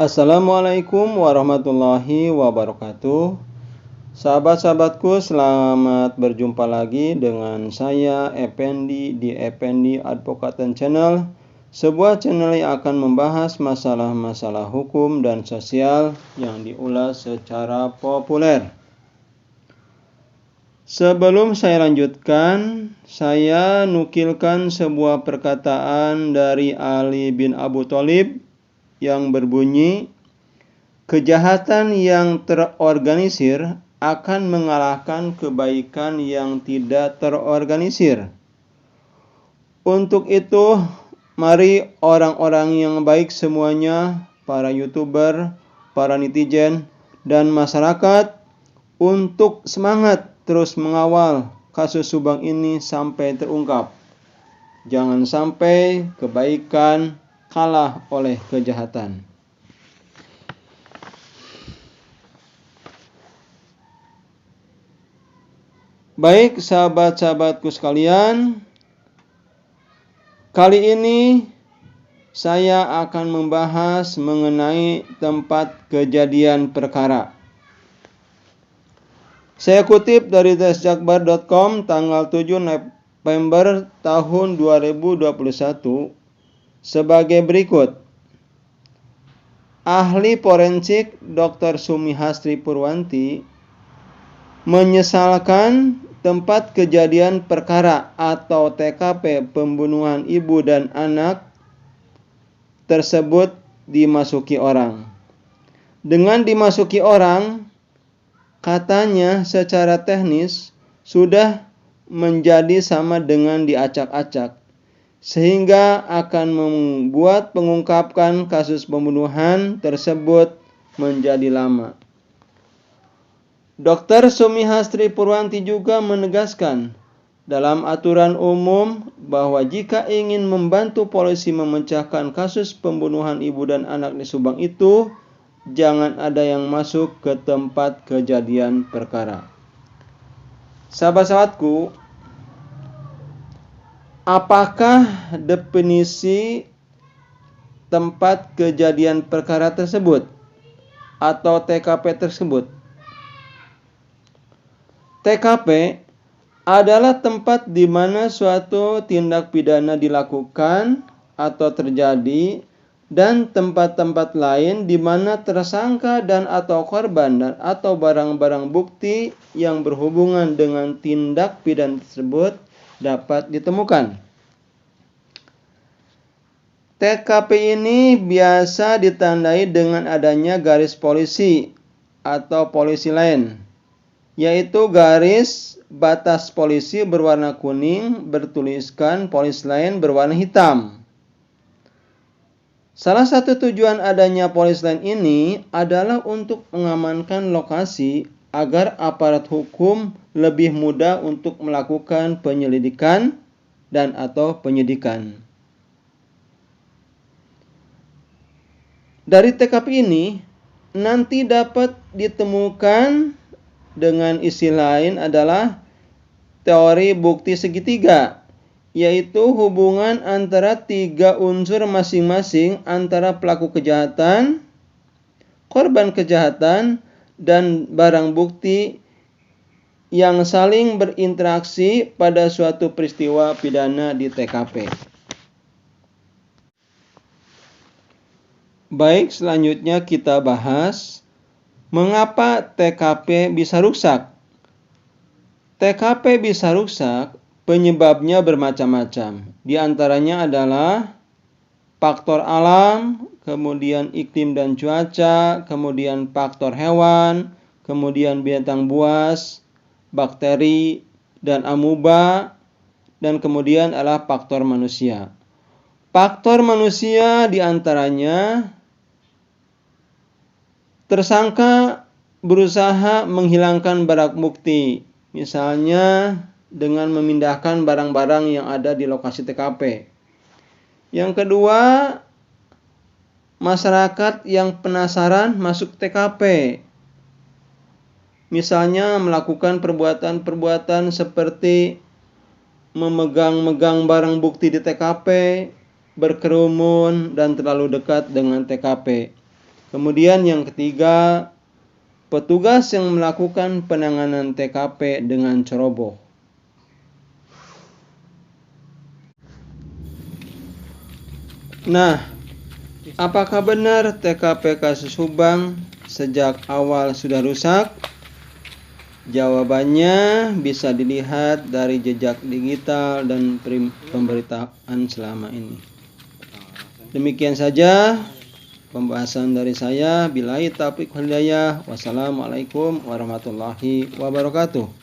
Assalamualaikum warahmatullahi wabarakatuh. Sahabat-sahabatku, selamat berjumpa lagi dengan saya Effendi di Effendi Advocaten Channel, sebuah channel yang akan membahas masalah-masalah hukum dan sosial yang diulas secara populer. Sebelum saya lanjutkan, saya nukilkan sebuah perkataan dari Ali bin Abu Thalib yang berbunyi, kejahatan yang terorganisir akan mengalahkan kebaikan yang tidak terorganisir. Untuk itu, mari orang-orang yang baik semuanya, para YouTuber, para netizen, dan masyarakat untuk semangat terus mengawal kasus Subang ini sampai terungkap. Jangan sampai kebaikan kalah oleh kejahatan. Baik sahabat-sahabatku sekalian, kali ini saya akan membahas mengenai tempat kejadian perkara. Saya kutip dari desjakbar.com tanggal 7 November tahun 2021 sebagai berikut. Ahli forensik Dr. Sumihastri Purwanti menyesalkan tempat kejadian perkara atau TKP pembunuhan ibu dan anak tersebut dimasuki orang. Dengan dimasuki orang, katanya secara teknis sudah menjadi sama dengan diacak-acak, sehingga akan membuat pengungkapan kasus pembunuhan tersebut menjadi lama. Dr. Sumihastri Purwanti juga menegaskan dalam aturan umum bahwa jika ingin membantu polisi memecahkan kasus pembunuhan ibu dan anak di Subang itu, jangan ada yang masuk ke tempat kejadian perkara. Sahabat-sahabatku, apakah definisi tempat kejadian perkara tersebut atau TKP tersebut? TKP adalah tempat di mana suatu tindak pidana dilakukan atau terjadi, dan tempat-tempat lain di mana tersangka dan atau korban dan atau barang-barang bukti yang berhubungan dengan tindak pidana tersebut dapat ditemukan. TKP ini biasa ditandai dengan adanya garis polisi atau polisi line, yaitu garis batas polisi berwarna kuning bertuliskan polis line berwarna hitam. Salah satu tujuan adanya polis line ini adalah untuk mengamankan lokasi agar aparat hukum lebih mudah untuk melakukan penyelidikan dan atau penyidikan. Dari TKP ini nanti dapat ditemukan dengan istilah lain adalah teori bukti segitiga, yaitu hubungan antara tiga unsur masing-masing antara pelaku kejahatan, korban kejahatan, dan barang bukti yang saling berinteraksi pada suatu peristiwa pidana di TKP. Baik, selanjutnya kita bahas mengapa TKP bisa rusak. TKP bisa rusak, penyebabnya bermacam-macam. Di antaranya adalah faktor alam, kemudian iklim dan cuaca, kemudian faktor hewan, kemudian binatang buas, bakteri, dan amuba, dan kemudian adalah faktor manusia. Faktor manusia di antaranya tersangka berusaha menghilangkan barang bukti, misalnya dengan memindahkan barang-barang yang ada di lokasi TKP. Yang kedua, masyarakat yang penasaran masuk TKP, misalnya melakukan perbuatan-perbuatan seperti memegang-megang barang bukti di TKP, berkerumun, dan terlalu dekat dengan TKP. Kemudian yang ketiga, petugas yang melakukan penanganan TKP dengan ceroboh. Nah, apakah benar TKP kasus Subang sejak awal sudah rusak? Jawabannya bisa dilihat dari jejak digital dan pemberitaan selama ini. Demikian saja pembahasan dari saya. Billahi taufiq wal hidayah. Wassalamualaikum warahmatullahi wabarakatuh.